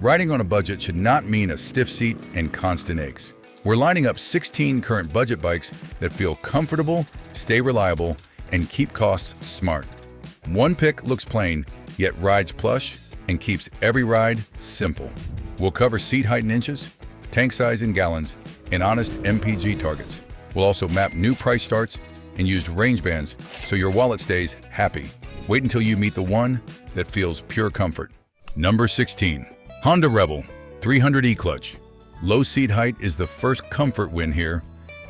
Riding on a budget should not mean a stiff seat and constant aches. We're lining up 16 current budget bikes that feel comfortable, stay reliable, and keep costs smart. One pick looks plain, yet rides plush and keeps every ride simple. We'll cover seat height in inches, tank size in gallons, and honest MPG targets. We'll also map new price starts and used range bands so your wallet stays happy. Wait until you meet the one that feels pure comfort. Number 16. Honda Rebel 300e clutch. Low seat height is the first comfort win here.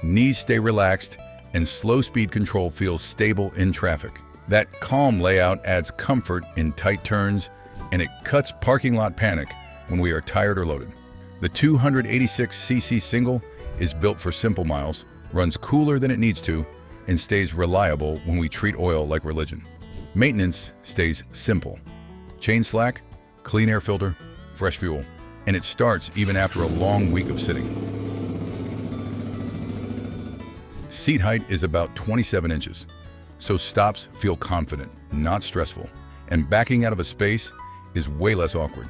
Knees stay relaxed and slow speed control feels stable in traffic. That calm layout adds comfort in tight turns, and it cuts parking lot panic when we are tired or loaded. The 286cc single is built for simple miles, runs cooler than it needs to, and stays reliable when we treat oil like religion. Maintenance stays simple. Chain slack, clean air filter, fresh fuel, and it starts even after a long week of sitting. Seat height is about 27 inches, so stops feel confident, not stressful, and backing out of a space is way less awkward.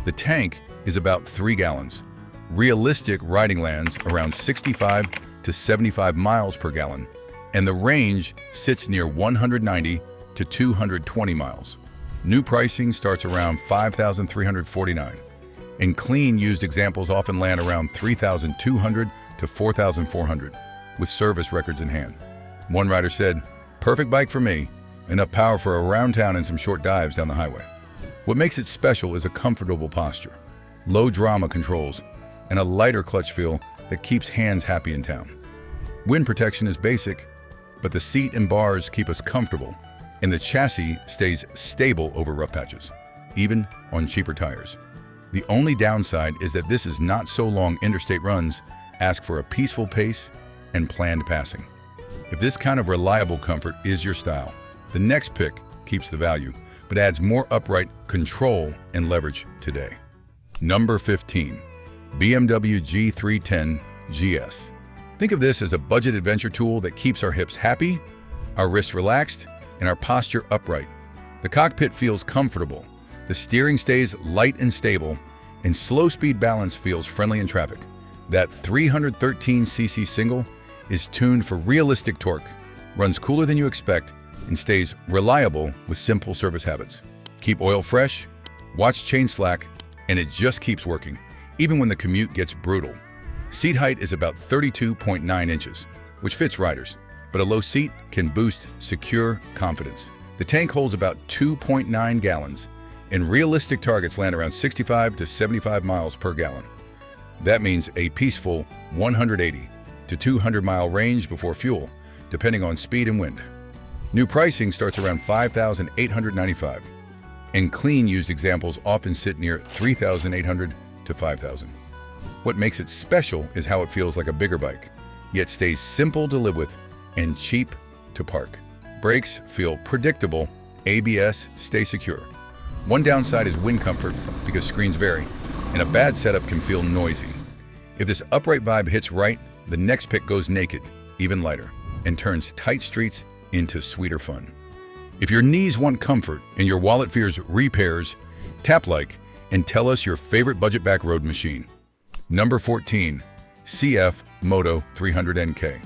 The tank is about 3 gallons. Realistic riding lands around 65 to 75 miles per gallon, and the range sits near 190 to 220 miles. New pricing starts around $5,349, and clean used examples often land around $3,200 to $4,400, with service records in hand. One rider said, "Perfect bike for me, enough power for around town and some short dives down the highway." What makes it special is a comfortable posture, low drama controls, and a lighter clutch feel that keeps hands happy in town. Wind protection is basic, but the seat and bars keep us comfortable, and the chassis stays stable over rough patches, even on cheaper tires. The only downside is that this is not so long interstate runs ask for a peaceful pace and planned passing. If this kind of reliable comfort is your style, the next pick keeps the value, but adds more upright control and leverage today. Number 15. BMW G310 GS. Think of this as a budget adventure tool that keeps our hips happy, our wrists relaxed, and our posture upright. The cockpit feels comfortable, the steering stays light and stable, and slow speed balance feels friendly in traffic. That 313cc single is tuned for realistic torque, runs cooler than you expect, and stays reliable with simple service habits. Keep oil fresh, watch chain slack, and it just keeps working, even when the commute gets brutal. Seat height is about 32.9 inches, which fits riders, but a low seat can boost secure confidence. The tank holds about 2.9 gallons, and realistic targets land around 65 to 75 miles per gallon. That means a peaceful 180 to 200-mile range before fuel, depending on speed and wind. New pricing starts around $5,895, and clean used examples often sit near $3,800 to $5,000. What makes it special is how it feels like a bigger bike, yet stays simple to live with and cheap to park. Brakes feel predictable, ABS stay secure. One downside is wind comfort because screens vary, and a bad setup can feel noisy. If this upright vibe hits right, the next pick goes naked, even lighter, and turns tight streets into sweeter fun. If your knees want comfort and your wallet fears repairs, tap like and tell us your favorite budget back road machine. Number 14. CF Moto 300NK.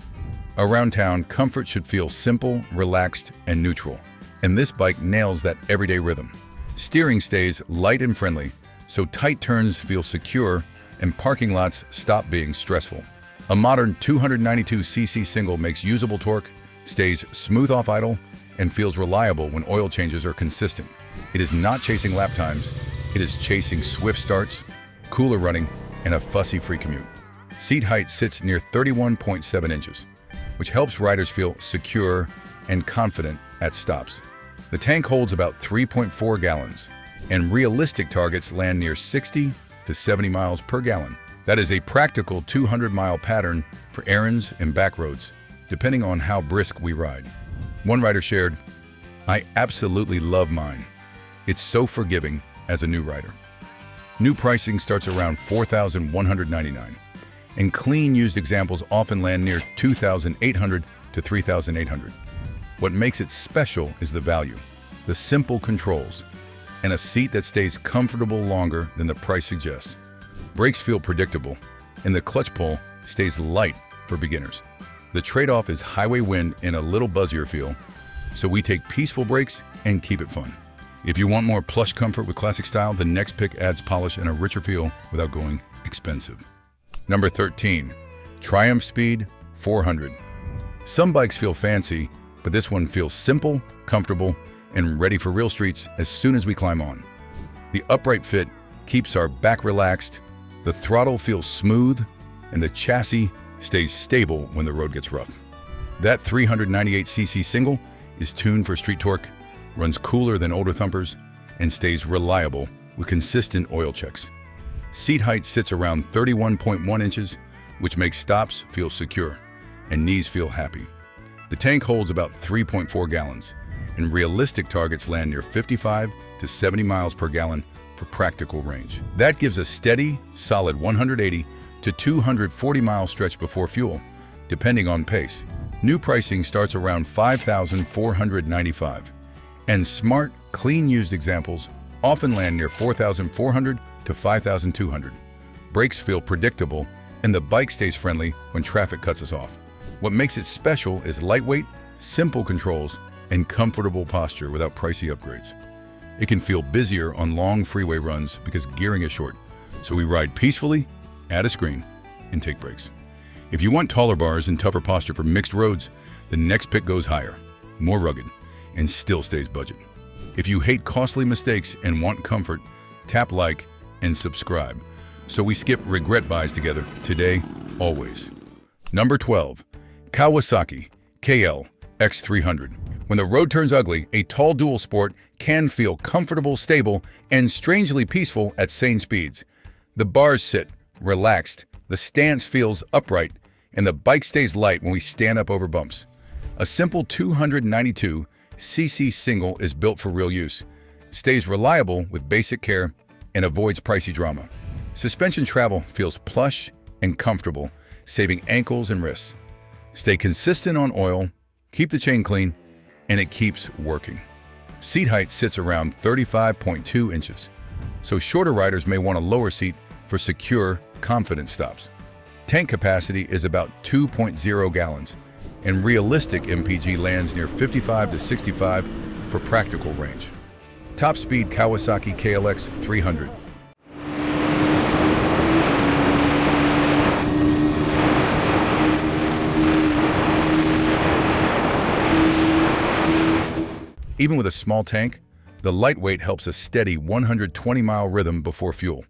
Around town, comfort should feel simple, relaxed, and neutral, and this bike nails that everyday rhythm. Steering stays light and friendly, so tight turns feel secure and parking lots stop being stressful. A modern 292cc single makes usable torque, stays smooth off idle, and feels reliable when oil changes are consistent. It is not chasing lap times, it is chasing swift starts, cooler running, and a fussy-free commute. Seat height sits near 31.7 inches, which helps riders feel secure and confident at stops. The tank holds about 3.4 gallons, and realistic targets land near 60 to 70 miles per gallon. That is a practical 200-mile pattern for errands and back roads, depending on how brisk we ride. One rider shared, "I absolutely love mine. It's so forgiving as a new rider." New pricing starts around $4,199, and clean used examples often land near $2,800 to $3,800. What makes it special is the value, the simple controls, and a seat that stays comfortable longer than the price suggests. Brakes feel predictable, and the clutch pull stays light for beginners. The trade-off is highway wind and a little buzzier feel, so we take peaceful brakes and keep it fun. If you want more plush comfort with classic style, the next pick adds polish and a richer feel without going expensive. Number 13, Triumph Speed 400. Some bikes feel fancy, but this one feels simple, comfortable, and ready for real streets as soon as we climb on. The upright fit keeps our back relaxed, the throttle feels smooth, and the chassis stays stable when the road gets rough. That 398cc single is tuned for street torque, runs cooler than older thumpers, and stays reliable with consistent oil checks. Seat height sits around 31.1 inches, which makes stops feel secure and knees feel happy. The tank holds about 3.4 gallons, and realistic targets land near 55 to 70 miles per gallon for practical range. That gives a steady, solid 180 to 240 mile stretch before fuel, depending on pace. New pricing starts around $5,495, and smart, clean used examples often land near $4,400 to $5,200. Brakes feel predictable, and the bike stays friendly when traffic cuts us off. What makes it special is lightweight, simple controls, and comfortable posture without pricey upgrades. It can feel busier on long freeway runs because gearing is short, so we ride peacefully, add a screen, and take breaks. If you want taller bars and tougher posture for mixed roads, the next pick goes higher, more rugged, and still stays budget. If you hate costly mistakes and want comfort, tap like and subscribe, so we skip regret buys together today, always. Number 12, Kawasaki KL-X300. When the road turns ugly, a tall dual sport can feel comfortable, stable, and strangely peaceful at sane speeds. The bars sit relaxed, the stance feels upright, and the bike stays light when we stand up over bumps. A simple 292cc single is built for real use, stays reliable with basic care, and avoids pricey drama. Suspension travel feels plush and comfortable, saving ankles and wrists. Stay consistent on oil, keep the chain clean, and it keeps working. Seat height sits around 35.2 inches, so shorter riders may want a lower seat for secure, confident stops. Tank capacity is about 2.0 gallons, and realistic MPG lands near 55 to 65 for practical range. Top speed Kawasaki KLX300. Even with a small tank, the lightweight helps a steady 120-mile rhythm before fuel.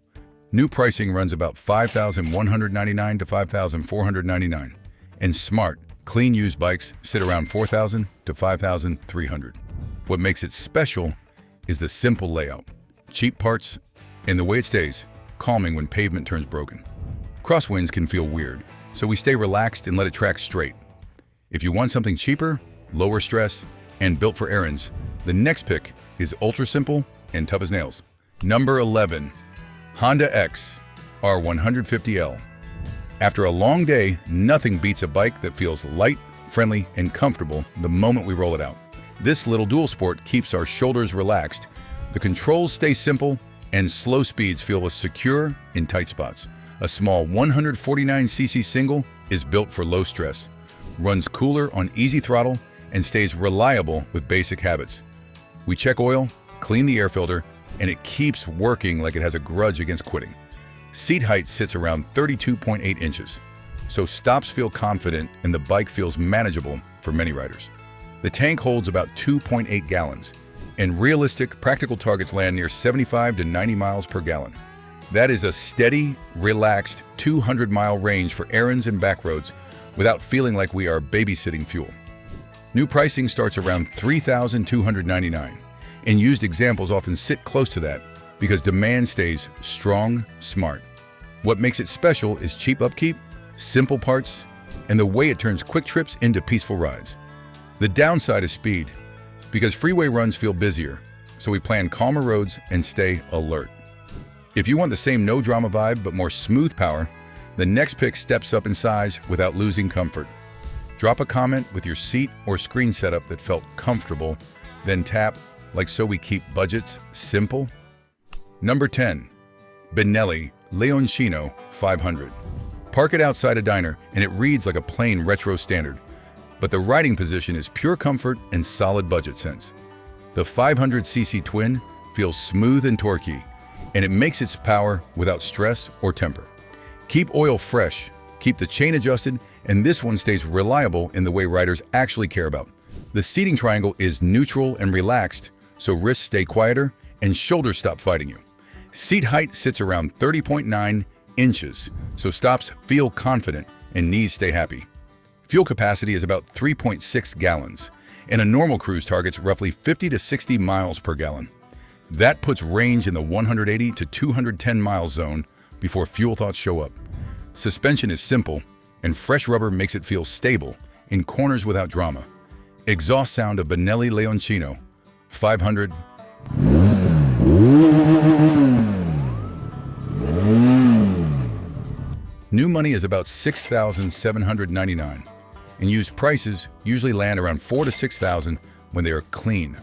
New pricing runs about $5,199 to $5,499, and smart, clean used bikes sit around $4,000 to $5,300. What makes it special is the simple layout, cheap parts, and the way it stays, calming when pavement turns broken. Crosswinds can feel weird, so we stay relaxed and let it track straight. If you want something cheaper, lower stress, and built for errands, the next pick is ultra simple and tough as nails. Number 11, Honda X R150L. After a long day, nothing beats a bike that feels light, friendly, and comfortable the moment we roll it out. This little dual sport keeps our shoulders relaxed, the controls stay simple, and slow speeds feel secure in tight spots. A small 149cc single is built for low stress, runs cooler on easy throttle, and stays reliable with basic habits. We check oil, clean the air filter, and it keeps working like it has a grudge against quitting. Seat height sits around 32.8 inches, so stops feel confident and the bike feels manageable for many riders. The tank holds about 2.8 gallons, and realistic, practical targets land near 75 to 90 miles per gallon. That is a steady, relaxed 200-mile range for errands and back roads without feeling like we are babysitting fuel. New pricing starts around $3,299, and used examples often sit close to that because demand stays strong, smart. What makes it special is cheap upkeep, simple parts, and the way it turns quick trips into peaceful rides. The downside is speed, because freeway runs feel busier, so we plan calmer roads and stay alert. If you want the same no-drama vibe but more smooth power, the next pick steps up in size without losing comfort. Drop a comment with your seat or screen setup that felt comfortable, then tap like so we keep budgets simple? Number 10. Benelli Leoncino 500. Park it outside a diner and it reads like a plain retro standard, but the riding position is pure comfort and solid budget sense. The 500cc twin feels smooth and torquey, and it makes its power without stress or temper. Keep oil fresh, keep the chain adjusted, and this one stays reliable in the way riders actually care about. The seating triangle is neutral and relaxed, so wrists stay quieter and shoulders stop fighting you. Seat height sits around 30.9 inches, so stops feel confident and knees stay happy. Fuel capacity is about 3.6 gallons, and a normal cruise targets roughly 50 to 60 miles per gallon. That puts range in the 180 to 210 miles zone before fuel thoughts show up. Suspension is simple, and fresh rubber makes it feel stable in corners without drama. Exhaust sound of Benelli Leoncino 500. New money is about $6,799, and used prices usually land around $4,000 to $6,000 when they are clean.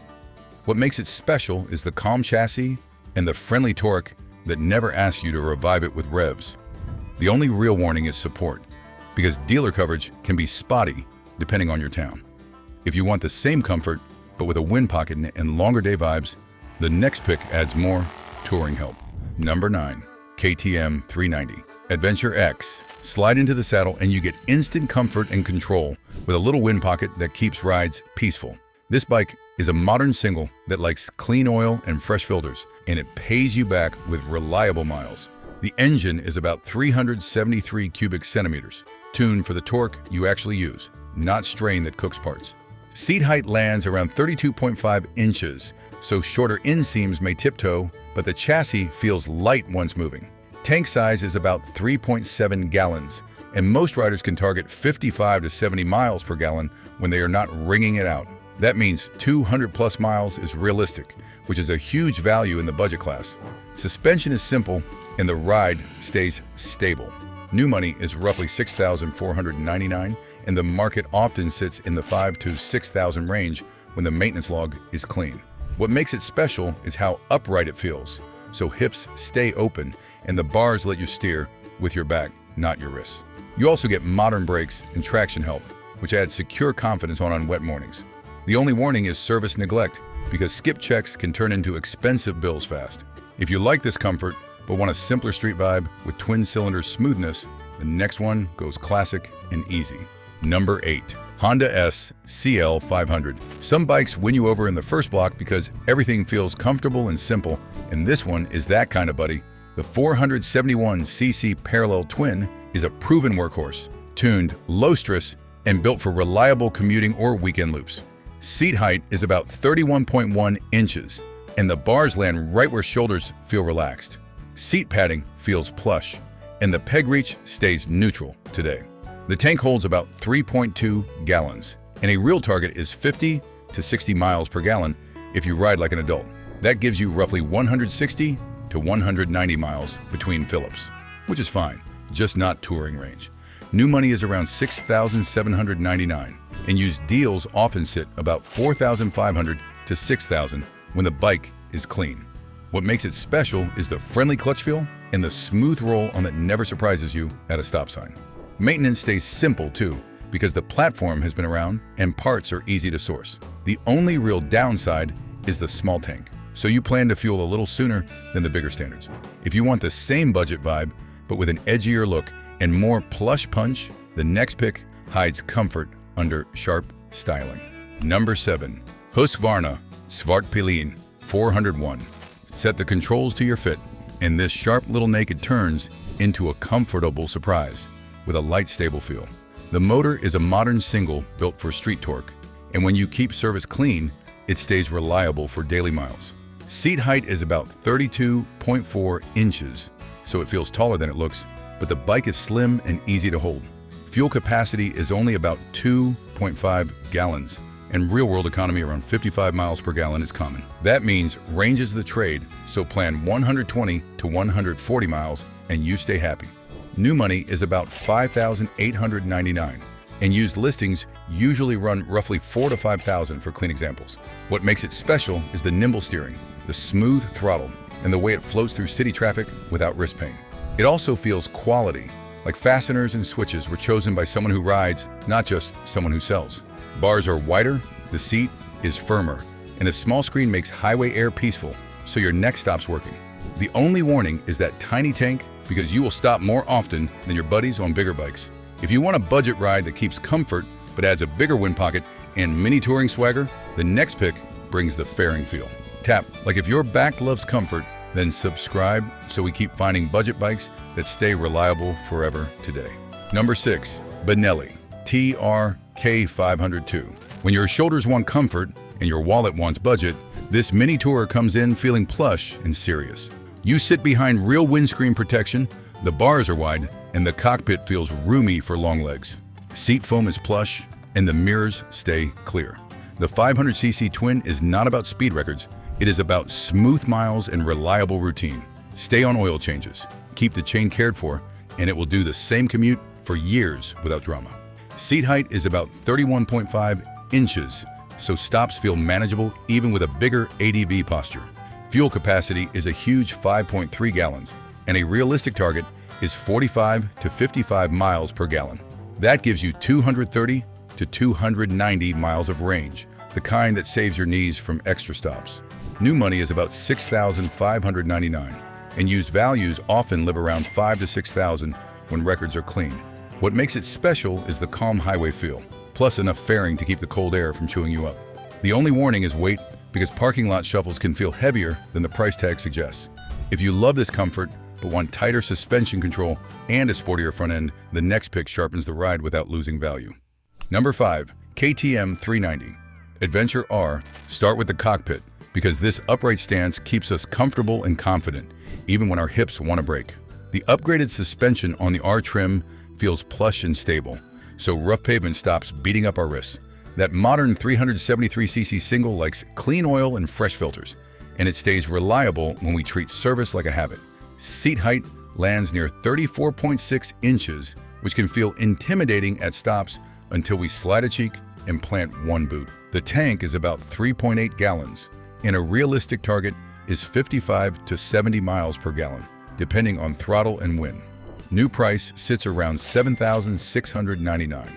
What makes it special is the calm chassis and the friendly torque that never asks you to revive it with revs. The only real warning is support, because dealer coverage can be spotty depending on your town. If you want the same comfort, but with a wind pocket and longer day vibes, the next pick adds more touring help. Number 9. KTM 390. Adventure X. Slide into the saddle and you get instant comfort and control with a little wind pocket that keeps rides peaceful. This bike is a modern single that likes clean oil and fresh filters, and it pays you back with reliable miles. The engine is about 373 cubic centimeters, tuned for the torque you actually use, not strain that cooks parts. Seat height lands around 32.5 inches, so shorter inseams may tiptoe, but the chassis feels light once moving. Tank size is about 3.7 gallons, and most riders can target 55 to 70 miles per gallon when they are not wringing it out. That means 200 plus miles is realistic, which is a huge value in the budget class. Suspension is simple, and the ride stays stable. New money is roughly $6,499, and the market often sits in the $5,000 to $6,000 range when the maintenance log is clean. What makes it special is how upright it feels, so hips stay open and the bars let you steer with your back, not your wrists. You also get modern brakes and traction help, which adds secure confidence on wet mornings. The only warning is service neglect, because skip checks can turn into expensive bills fast. If you like this comfort, but want a simpler street vibe with twin-cylinder smoothness, the next one goes classic and easy. Number 8. Honda S-CL 500. Some bikes win you over in the first block because everything feels comfortable and simple, and this one is that kind of buddy. The 471cc parallel twin is a proven workhorse, tuned low stress and built for reliable commuting or weekend loops. Seat height is about 31.1 inches, and the bars land right where shoulders feel relaxed. Seat padding feels plush, and the peg reach stays neutral today. The tank holds about 3.2 gallons, and a real target is 50 to 60 miles per gallon if you ride like an adult. That gives you roughly 160 to 190 miles between fill-ups, which is fine, just not touring range. New money is around $6,799, and used deals often sit about $4,500 to $6,000 when the bike is clean. What makes it special is the friendly clutch feel and the smooth roll on that never surprises you at a stop sign. Maintenance stays simple too, because the platform has been around and parts are easy to source. The only real downside is the small tank, so you plan to fuel a little sooner than the bigger standards. If you want the same budget vibe, but with an edgier look and more plush punch, the next pick hides comfort under sharp styling. Number 7. Husqvarna Svartpilen 401. Set the controls to your fit, and this sharp little naked turns into a comfortable surprise with a light, stable feel. The motor is a modern single built for street torque, and when you keep service clean, it stays reliable for daily miles. Seat height is about 32.4 inches, so it feels taller than it looks, but the bike is slim and easy to hold. Fuel capacity is only about 2.5 gallons, and real-world economy around 55 miles per gallon is common. That means range is the trade, so plan 120 to 140 miles and you stay happy. New money is about $5,899, and used listings usually run roughly $4,000 to $5,000 for clean examples. What makes it special is the nimble steering, the smooth throttle, and the way it floats through city traffic without wrist pain. It also feels quality, like fasteners and switches were chosen by someone who rides, not just someone who sells. Bars are wider, the seat is firmer, and a small screen makes highway air peaceful, so your neck stops working. The only warning is that tiny tank, because you will stop more often than your buddies on bigger bikes. If you want a budget ride that keeps comfort but adds a bigger wind pocket and mini touring swagger, the next pick brings the fairing feel. Tap, like if your back loves comfort, then subscribe so we keep finding budget bikes that stay reliable forever today. Number 6, Benelli TRK502. When your shoulders want comfort and your wallet wants budget, this mini tourer comes in feeling plush and serious. You sit behind real windscreen protection, the bars are wide, and the cockpit feels roomy for long legs. Seat foam is plush, and the mirrors stay clear. The 500cc twin is not about speed records, it is about smooth miles and reliable routine. Stay on oil changes, keep the chain cared for, and it will do the same commute for years without drama. Seat height is about 31.5 inches, so stops feel manageable even with a bigger ADV posture. Fuel capacity is a huge 5.3 gallons, and a realistic target is 45 to 55 miles per gallon. That gives you 230 to 290 miles of range, the kind that saves your knees from extra stops. New money is about $6,599, and used values often live around $5,000 to $6,000 when records are clean. What makes it special is the calm highway feel, plus enough fairing to keep the cold air from chewing you up. The only warning is weight, because parking lot shuffles can feel heavier than the price tag suggests. If you love this comfort but want tighter suspension control and a sportier front end, the next pick sharpens the ride without losing value. Number 5, KTM 390. Adventure R. Start with the cockpit, because this upright stance keeps us comfortable and confident, even when our hips want to break. The upgraded suspension on the R trim feels plush and stable, so rough pavement stops beating up our wrists. That modern 373cc single likes clean oil and fresh filters, and it stays reliable when we treat service like a habit. Seat height lands near 34.6 inches, which can feel intimidating at stops until we slide a cheek and plant one boot. The tank is about 3.8 gallons, and a realistic target is 55 to 70 miles per gallon, depending on throttle and wind. New price sits around $7,699,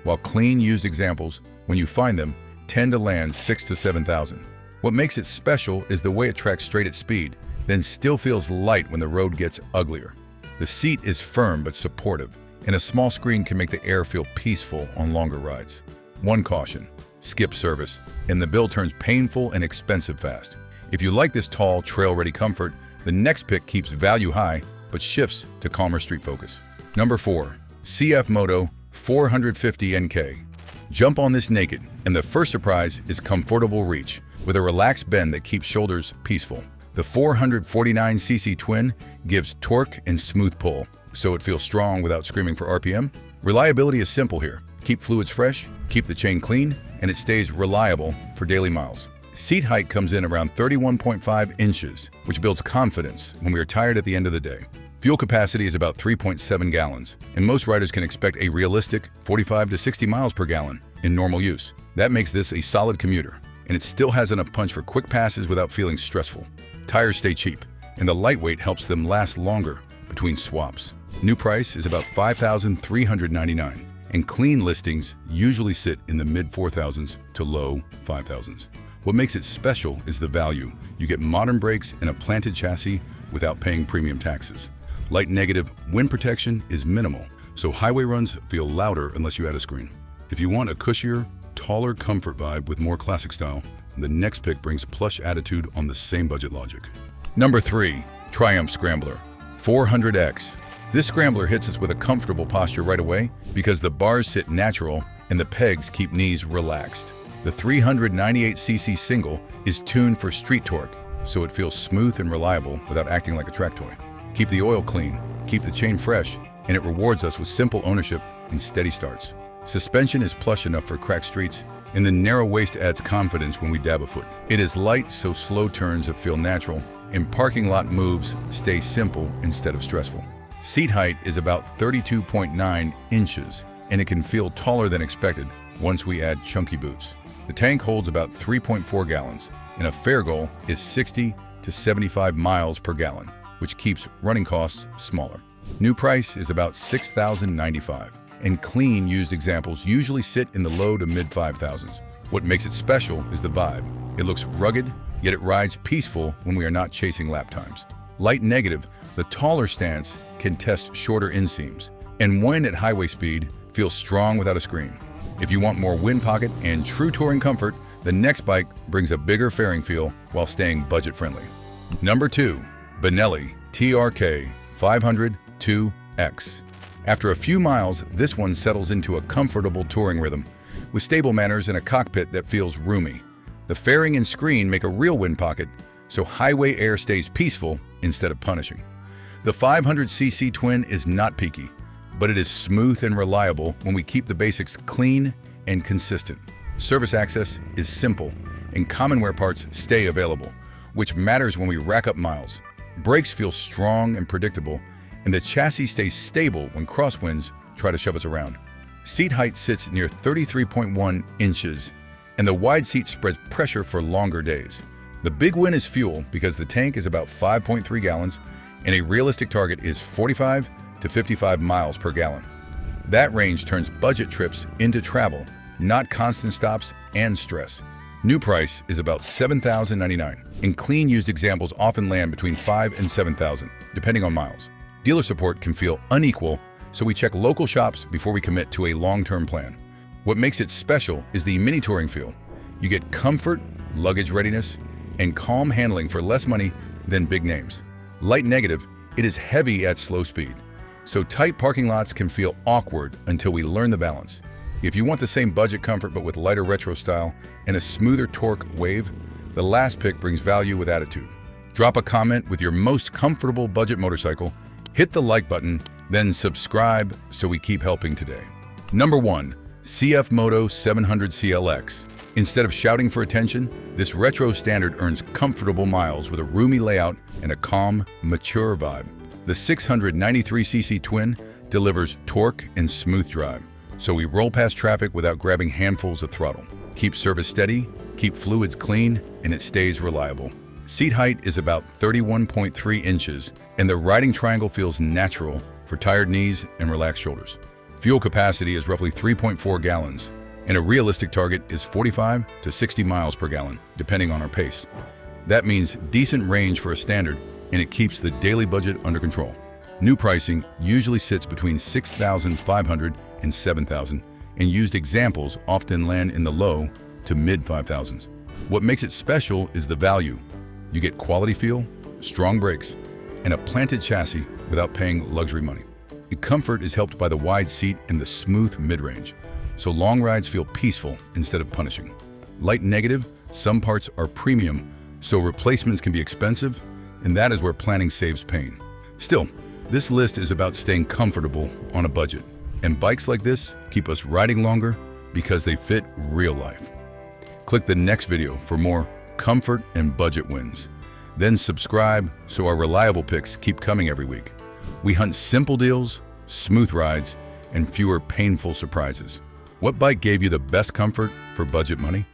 while clean used examples, when you find them, tend to land $6,000 to $7,000. What makes it special is the way it tracks straight at speed, then still feels light when the road gets uglier. The seat is firm but supportive, and a small screen can make the air feel peaceful on longer rides. One caution: skip service, and the bill turns painful and expensive fast. If you like this tall, trail-ready comfort, the next pick keeps value high but shifts to calmer street focus. Number 4, CF Moto 450 NK. Jump on this naked, and the first surprise is comfortable reach, with a relaxed bend that keeps shoulders peaceful. The 449cc twin gives torque and smooth pull, so it feels strong without screaming for RPM. Reliability is simple here. Keep fluids fresh, keep the chain clean, and it stays reliable for daily miles. Seat height comes in around 31.5 inches, which builds confidence when we are tired at the end of the day. Fuel capacity is about 3.7 gallons, and most riders can expect a realistic 45 to 60 miles per gallon in normal use. That makes this a solid commuter, and it still has enough punch for quick passes without feeling stressful. Tires stay cheap, and the lightweight helps them last longer between swaps. New price is about $5,399, and clean listings usually sit in the mid-4,000s to low 5,000s. What makes it special is the value. You get modern brakes and a planted chassis without paying premium taxes. Light negative wind protection is minimal, so highway runs feel louder unless you add a screen. If you want a cushier, taller comfort vibe with more classic style, the next pick brings plush attitude on the same budget logic. Number 3, Triumph Scrambler 400X. This Scrambler hits us with a comfortable posture right away because the bars sit natural and the pegs keep knees relaxed. The 398cc single is tuned for street torque, so it feels smooth and reliable without acting like a track toy. Keep the oil clean, keep the chain fresh, and it rewards us with simple ownership and steady starts. Suspension is plush enough for cracked streets, and the narrow waist adds confidence when we dab a foot. It is light, so slow turns feel natural, and parking lot moves stay simple instead of stressful. Seat height is about 32.9 inches, and it can feel taller than expected once we add chunky boots. The tank holds about 3.4 gallons, and a fair goal is 60 to 75 miles per gallon, which keeps running costs smaller. New price is about $6,095, and clean used examples usually sit in the low to mid 5,000s. What makes it special is the vibe. It looks rugged, yet it rides peaceful when we are not chasing lap times. Light negative, the taller stance can test shorter inseams, and when at highway speed, feels strong without a screen. If you want more wind pocket and true touring comfort, the next bike brings a bigger fairing feel while staying budget-friendly. Number 2, Benelli TRK 500 2X. After a few miles, this one settles into a comfortable touring rhythm, with stable manners and a cockpit that feels roomy. The fairing and screen make a real wind pocket, so highway air stays peaceful instead of punishing. The 500cc twin is not peaky, but it is smooth and reliable when we keep the basics clean and consistent. Service access is simple, and common wear parts stay available, which matters when we rack up miles. Brakes feel strong and predictable, and the chassis stays stable when crosswinds try to shove us around. Seat height sits near 33.1 inches, and the wide seat spreads pressure for longer days. The big win is fuel because the tank is about 5.3 gallons, and a realistic target is 45 to 55 miles per gallon. That range turns budget trips into travel, not constant stops and stress. New price is about $7,099, and clean used examples often land between $5,000 and $7,000, depending on miles. Dealer support can feel unequal, so we check local shops before we commit to a long-term plan. What makes it special is the mini touring feel. You get comfort, luggage readiness, and calm handling for less money than big names. Light negative, it is heavy at slow speed, so tight parking lots can feel awkward until we learn the balance. If you want the same budget comfort but with lighter retro style and a smoother torque wave, the last pick brings value with attitude. Drop a comment with your most comfortable budget motorcycle, hit the like button, then subscribe so we keep helping today. Number 1, CF Moto 700 CLX. Instead of shouting for attention, this retro standard earns comfortable miles with a roomy layout and a calm, mature vibe. The 693cc twin delivers torque and smooth drive, so we roll past traffic without grabbing handfuls of throttle. Keep service steady, keep fluids clean, and it stays reliable. Seat height is about 31.3 inches, and the riding triangle feels natural for tired knees and relaxed shoulders. Fuel capacity is roughly 3.4 gallons, and a realistic target is 45 to 60 miles per gallon, depending on our pace. That means decent range for a standard, and it keeps the daily budget under control. New pricing usually sits between $6,500 and $7,000, and used examples often land in the low to mid 5,000s. What makes it special is the value. You get quality feel, strong brakes, and a planted chassis without paying luxury money. The comfort is helped by the wide seat and the smooth mid-range, so long rides feel peaceful instead of punishing. Light negative, some parts are premium, so replacements can be expensive, and that is where planning saves pain. Still, this list is about staying comfortable on a budget, and bikes like this keep us riding longer because they fit real life. Click the next video for more comfort and budget wins. Then subscribe so our reliable picks keep coming every week. We hunt simple deals, smooth rides, and fewer painful surprises. What bike gave you the best comfort for budget money?